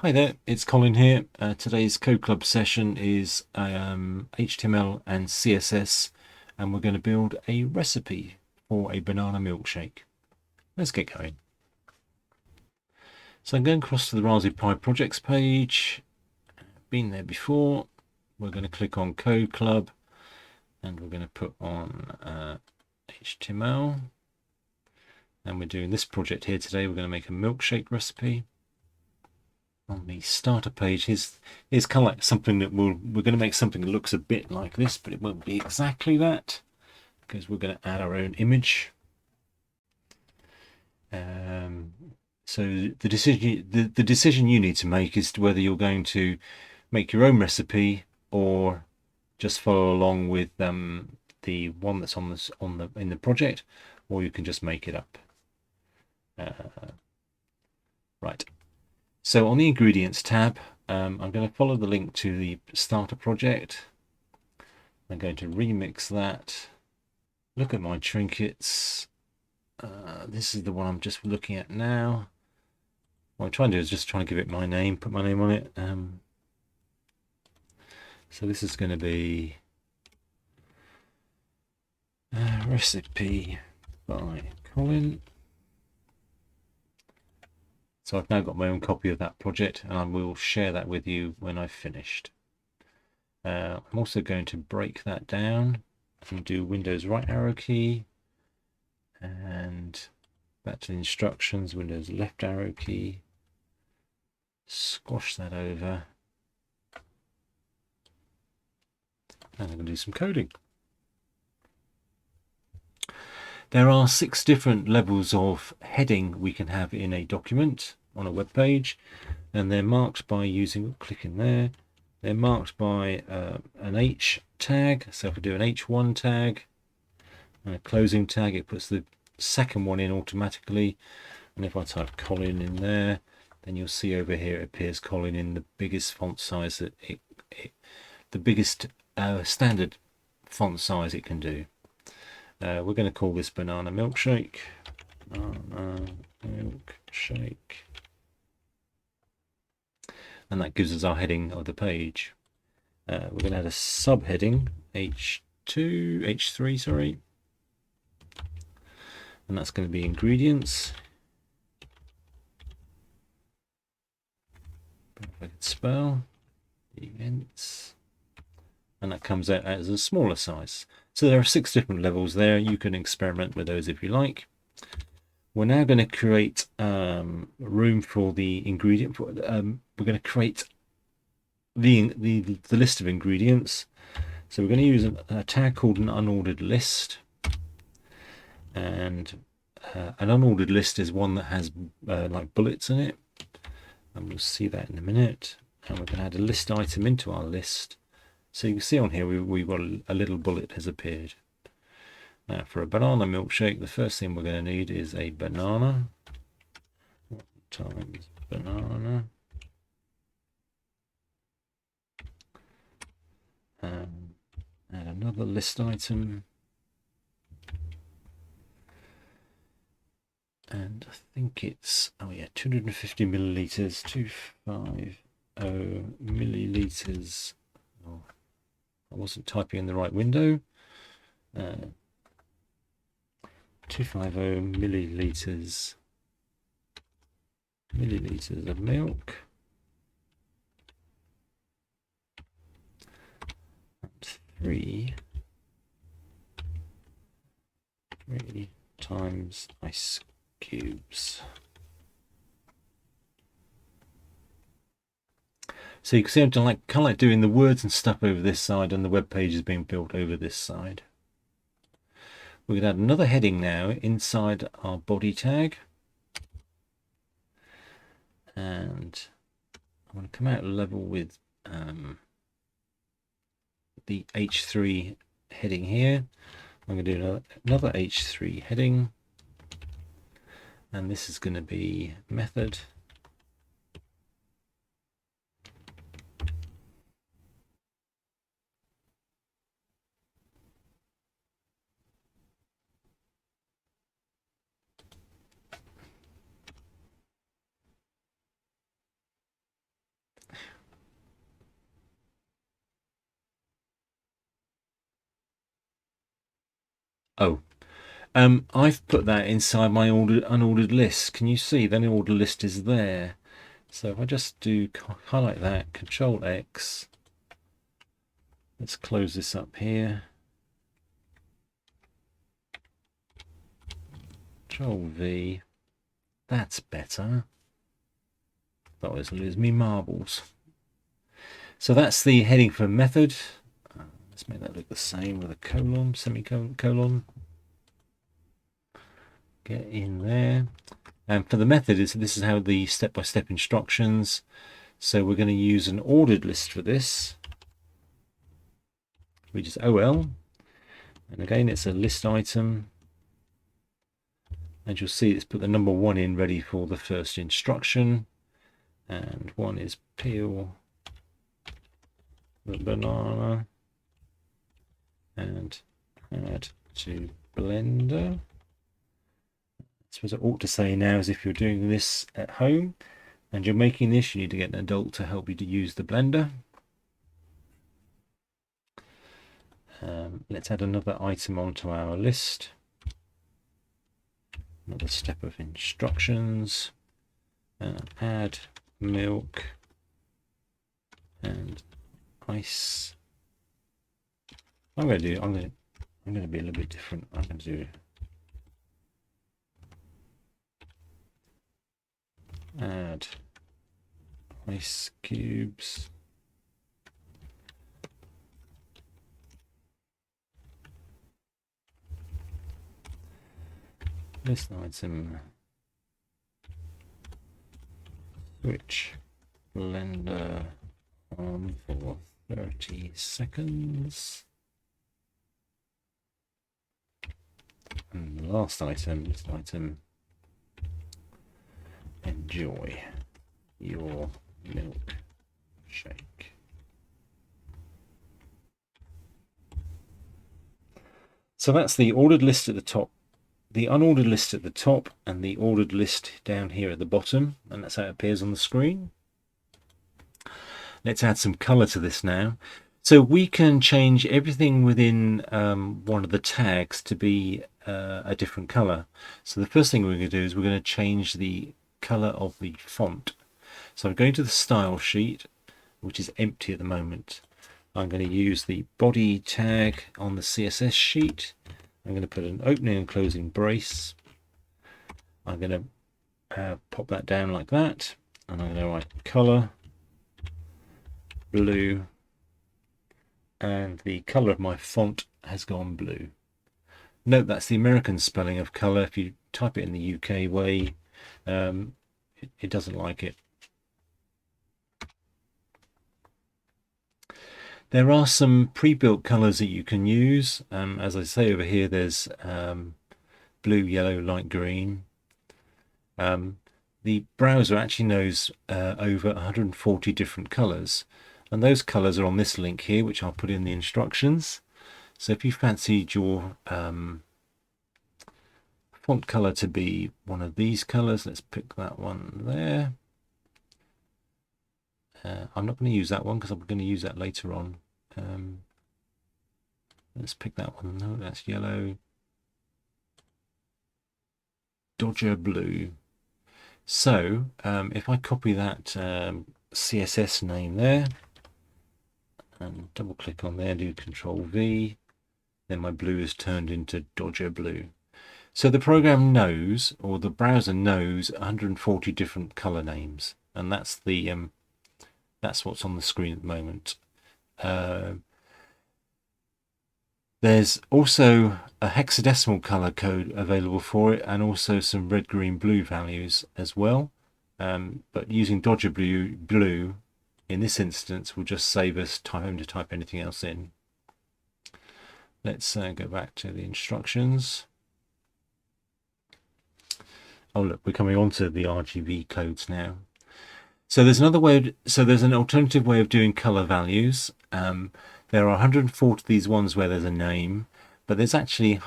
Hi there, it's Colin here. Today's Code Club session is HTML and CSS, and we're going to build a recipe for a banana milkshake. Let's get going. So I'm going across to the Raspberry Pi projects page. Been there before. We're going to click on Code Club, and we're going to put on HTML. And we're doing this project here today. We're going to make a milkshake recipe. On the starter page, here's kind of like something that we're going to make something that looks a bit like this, but it won't be exactly that because we're going to add our own image. So the decision you need to make is whether you're going to make your own recipe or just follow along with the one that's in the project, or you can just make it up. Right. So on the ingredients tab, I'm going to follow the link to the starter project. I'm going to remix that. Look at my trinkets. This is the one I'm just looking at now. What I'm trying to do is just trying to give it my name, put my name on it. So this is going to be recipe by Colin. So I've now got my own copy of that project, and I will share that with you when I've finished. I'm also going to break that down and do Windows right arrow key and back to the instructions, Windows left arrow key, squash that over, and I'm going to do some coding. There are 6 different levels of heading we can have in a document on a web page, and they're marked by using, click in there, they're marked by an H tag. So if I do an H1 tag and a closing tag, it puts the second one in automatically. And if I type Colin in there, then you'll see over here it appears Colin in the biggest font size that the biggest standard font size it can do. We're going to call this banana milkshake. Banana milkshake. And that gives us our heading of the page. We're going to add a subheading, H3, sorry. And that's going to be ingredients. If I could spell, events. And that comes out as a smaller size. So there are 6 different levels there. You can experiment with those if you like. We're now going to create room for the ingredient. We're going to create the list of ingredients. So we're going to use a tag called an unordered list. And an unordered list is one that has like bullets in it. And we'll see that in a minute. And we're going to add a list item into our list. So you can see on here we've got a little bullet has appeared. Now for a banana milkshake, the first thing we're going to need is a banana times banana. Add another list item. And I think it's, 250 milliliters, 250 milliliters. Oh, I wasn't typing in the right window. 250 milliliters of milk. And 3 times ice cubes. So you can see I'm kind of like doing the words and stuff over this side, and the web page is being built over this side. We're going to add another heading now inside our body tag. And I'm going to come out level with the H3 heading here. I'm going to do another H3 heading. And this is going to be method. Oh, I've put that inside my unordered list. Can you see the unordered list is there? So if I just do highlight that, Control X, let's close this up here. Control V, that's better. That always lose me marbles. So that's the heading for method. Let's make that look the same with a colon, semicolon. Get in there. And for the method, this is how the step-by-step instructions. So we're going to use an ordered list for this, which is OL. And again, it's a list item. And you'll see it's put the number 1 in ready for the first instruction. And 1 is peel the banana and add to Blender. That's what it ought to say now is if you're doing this at home and you're making this, you need to get an adult to help you to use the Blender. Let's add another item onto our list. Another step of instructions. Add milk and ice. I'm going to be a little bit different. I'm going to do add ice cubes. List item. Switch Blender on for 30 seconds. And the last item, this item, enjoy your milk shake. So that's the ordered list at the top, the unordered list at the top, and the ordered list down here at the bottom, and that's how it appears on the screen. Let's add some color to this now. So we can change everything within one of the tags to be a different color. So the first thing we're going to do is we're going to change the color of the font. So I'm going to the style sheet, which is empty at the moment. I'm going to use the body tag on the CSS sheet. I'm going to put an opening and closing brace. I'm going to pop that down like that, and I'm going to write color blue, and the color of my font has gone blue. Note that's the American spelling of color. If you type it in the UK way, it doesn't like it. There are some pre-built colors that you can use. As I say over here, there's blue, yellow, light green. The browser actually knows over 140 different colors, and those colors are on this link here, which I'll put in the instructions. So if you fancied your font color to be one of these colors, let's pick that one there. I'm not going to use that one because I'm going to use that later on. Let's pick that one. No, that's yellow. Dodger blue. So if I copy that CSS name there and double click on there, do Control V, then my blue is turned into Dodger blue. So the program knows, or the browser knows, 140 different color names, and that's the that's what's on the screen at the moment. There's also a hexadecimal color code available for it, and also some red, green, blue values as well. But using Dodger blue in this instance will just save us time to type anything else in. Let's go back to the instructions. Oh look, we're coming on to the RGB codes now. So there's another way. So there's an alternative way of doing color values. There are 140 of these ones where there's a name, but there's actually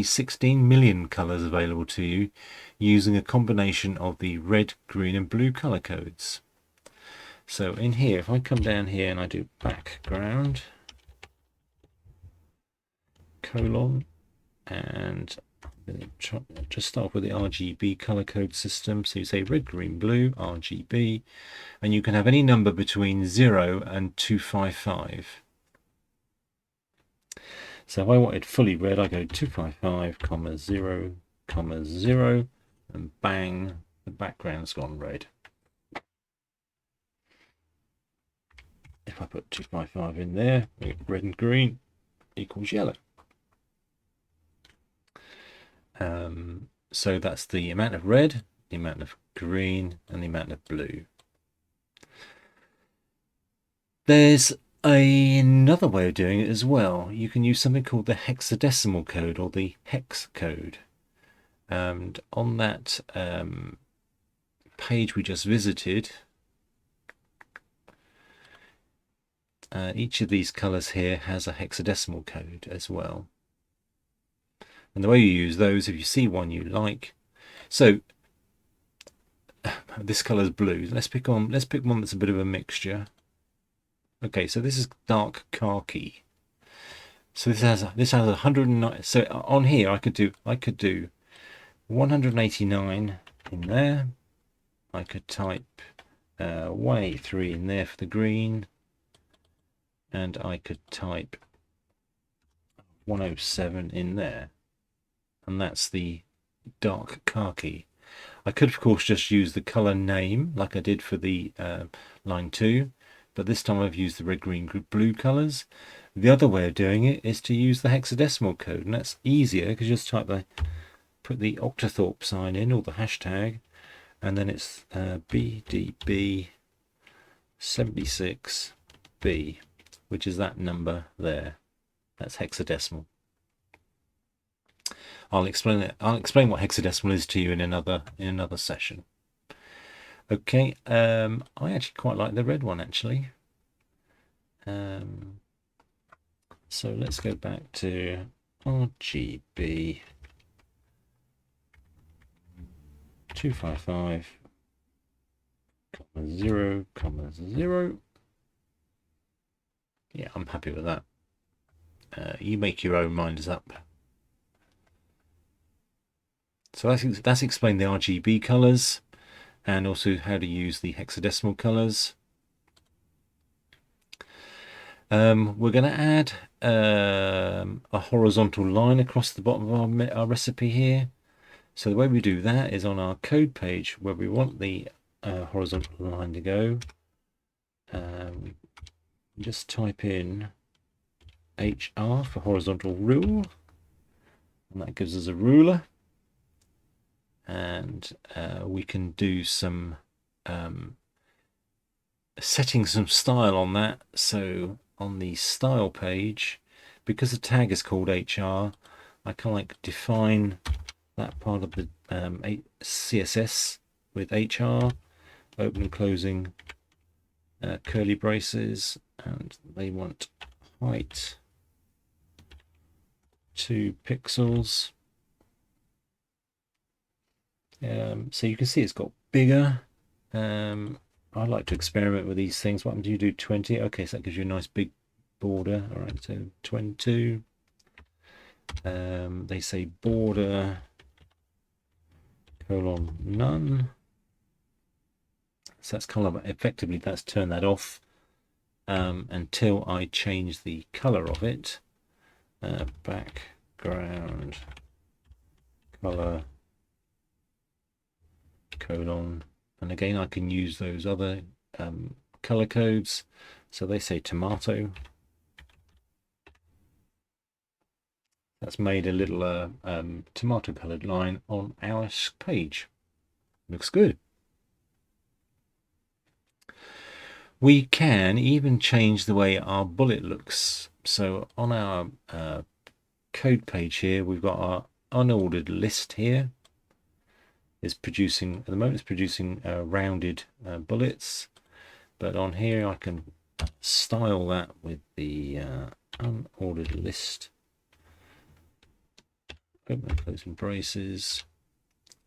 16 million colors available to you using a combination of the red, green, and blue color codes. So in here, if I come down here and I do background, colon, and just start with the RGB color code system. So you say red, green, blue, RGB, and you can have any number between 0 and 255. So if I wanted fully red, I go 255, 0, 0, and bang, the background's gone red. If I put 255 in there, red and green equals yellow. So that's the amount of red, the amount of green, and the amount of blue. There's another way of doing it as well. You can use something called the hexadecimal code or the Hex Code. And on that page we just visited, each of these colors here has a hexadecimal code as well. And the way you use those, if you see one you like, so this color is blue. Let's pick one that's a bit of a mixture. Okay, so this is dark khaki. So this has 109. So on here I could do 189 in there. I could type 183 in there for the green, and I could type 107 in there, and that's the dark khaki. I could of course just use the color name like I did for the line 2, but this time I've used the red, green, blue colors. The other way of doing it is to use the hexadecimal code, and that's easier because you just put the Octothorpe sign in, or the hashtag, and then it's BDB76B, which is that number there. That's hexadecimal. I'll explain what hexadecimal is to you in another session. Okay, I actually quite like the red one actually. So let's go back to RGB 255, 0, 0. Yeah, I'm happy with that. You make your own minds up. So that's explained the RGB colors and also how to use the hexadecimal colors. We're going to add a horizontal line across the bottom of our recipe here. So the way we do that is on our code page where we want the horizontal line to go. Just type in HR for horizontal rule, and that gives us a ruler. And we can do some setting some style on that. So on the style page, because the tag is called HR, I can like define that part of the CSS with HR, open and closing curly braces, and they want height 2 pixels. So you can see it's got bigger. I like to experiment with these things. What do you do? 20. Okay, so that gives you a nice big border. All right, so 22. They say border colon none. So that's color. Effectively, that's turn that off until I change the color of it. Background color colon, and again I can use those other color codes. So they say tomato. That's made a little tomato colored line on our page. Looks good. We can even change the way our bullet looks. So on our code page here, we've got our unordered list here. Is producing at the moment. It's producing rounded bullets, but on here I can style that with the unordered list. Open and closing braces,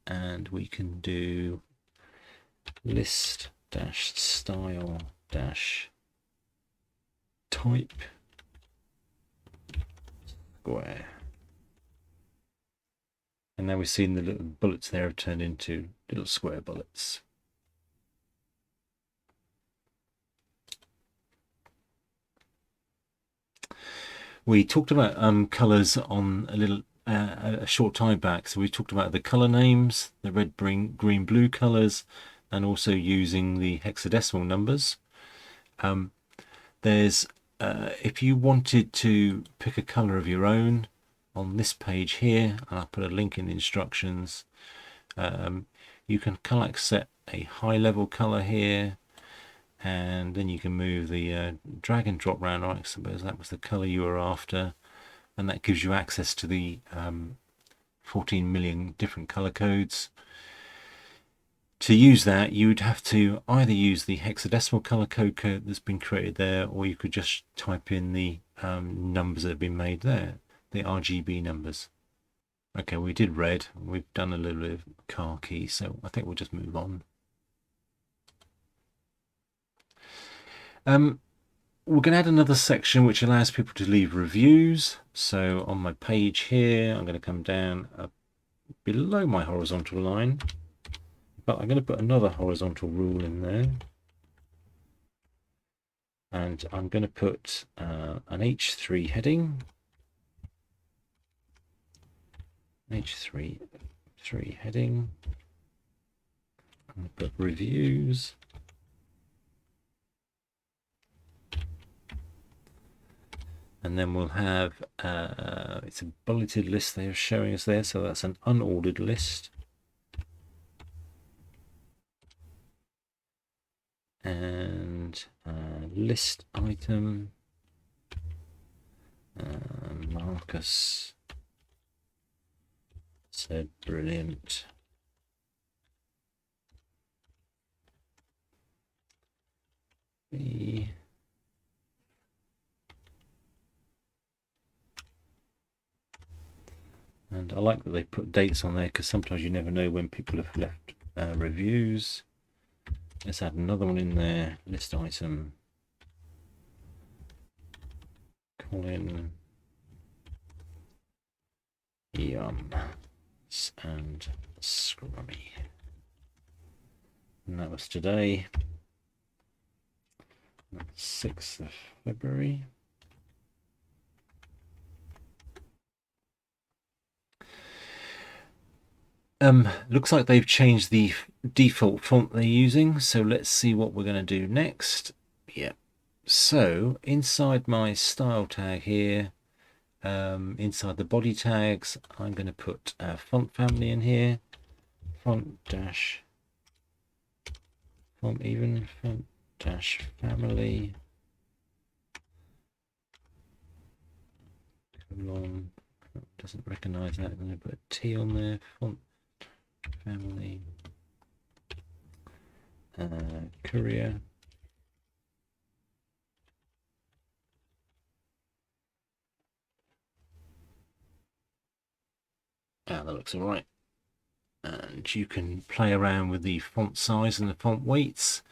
and we can do list dash style dash type square. And now we've seen the little bullets there have turned into little square bullets. We talked about colors on a short time back. So we talked about the color names, the red, green, blue colors, and also using the hexadecimal numbers. There's if you wanted to pick a color of your own on this page here, and I'll put a link in the instructions, you can color set a high level color here, and then you can move the drag and drop around. I suppose that was the color you were after, and that gives you access to the 14 million different color codes. To use that, you would have to either use the hexadecimal color code that's been created there, or you could just type in the numbers that have been made there, the RGB numbers. Okay, we did red. We've done a little bit of khaki, so I think we'll just move on. We're going to add another section which allows people to leave reviews. So on my page here, I'm going to come down below my horizontal line, but I'm going to put another horizontal rule in there. And I'm going to put an H3 heading. H3 heading. I'm going to put reviews. And then we'll have, it's a bulleted list they're showing us there, so that's an unordered list. And list item, Marcus said brilliant. And I like that they put dates on there, because sometimes you never know when people have left reviews. Let's add another one in there. List item, Colin, and Scrummy. And that was today, 6th of February. Looks like they've changed the default font they're using, so let's see what we're going to do next. Yeah, so inside my style tag here, inside the body tags, I'm going to put a font family in here, font dash family, colon, doesn't recognize that. I'm going to put a T on there, font family, courier, that looks all right. And you can play around with the font size and the font weights.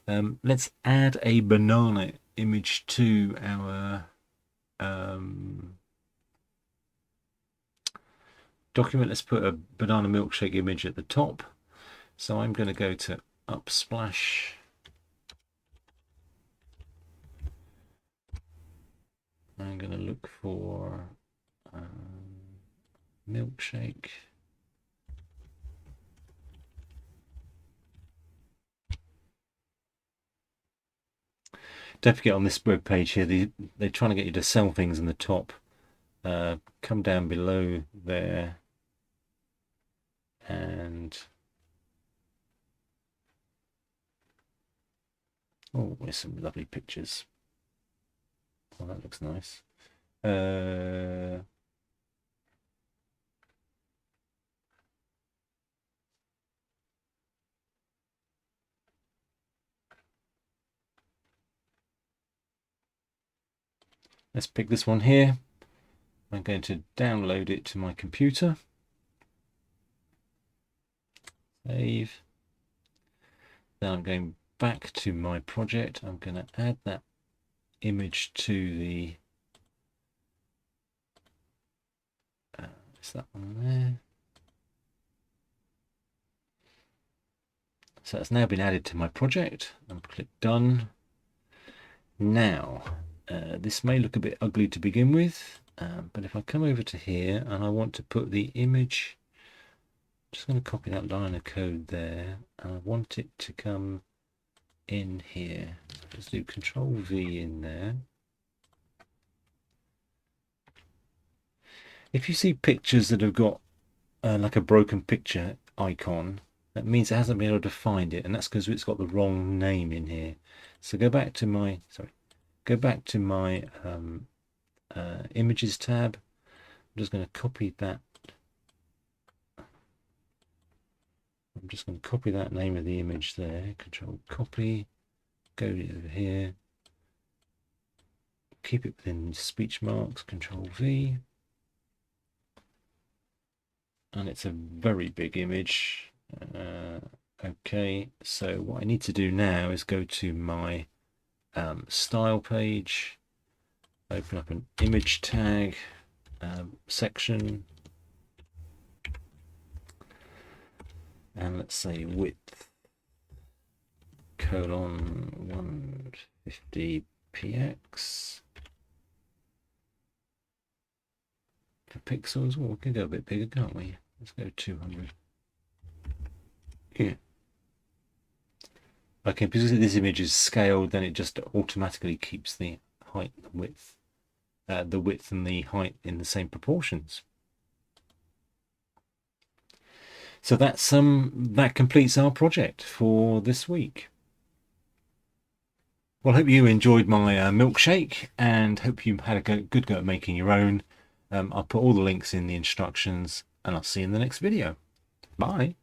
Let's add a banana image to our document. Let's put a banana milkshake image at the top. So I'm going to go to Upsplash. I'm going to look for milkshake. Don't forget, on this web page here, they're trying to get you to sell things in the top. Come down below there, and oh, there's some lovely pictures. Oh, that looks nice. Let's pick this one here. I'm going to download it to my computer. Save. Then I'm going back to my project. I'm going to add that image to the is that one there? So that's now been added to my project. I'll click done. Now, this may look a bit ugly to begin with, but if I come over to here and I want to put the image, I'm just going to copy that line of code there, and I want it to come in here. Let's do Control V in there. If you see pictures that have got like a broken picture icon, that means it hasn't been able to find it, and that's because it's got the wrong name in here. So go back to my images tab. I'm just going to copy that. I'm just going to copy that name of the image there. Control copy. Go over here. Keep it within speech marks. Control V. And it's a very big image. Okay, so what I need to do now is go to my style page, open up an image tag section, and let's say width colon 150 px for pixels. Well, we can go a bit bigger, can't we? Let's go 200. Yeah. Okay, because this image is scaled, then it just automatically keeps the height and width, the width and the height in the same proportions. So that's that completes our project for this week. Well, I hope you enjoyed my milkshake, and hope you had a good go at making your own. I'll put all the links in the instructions, and I'll see you in the next video. Bye.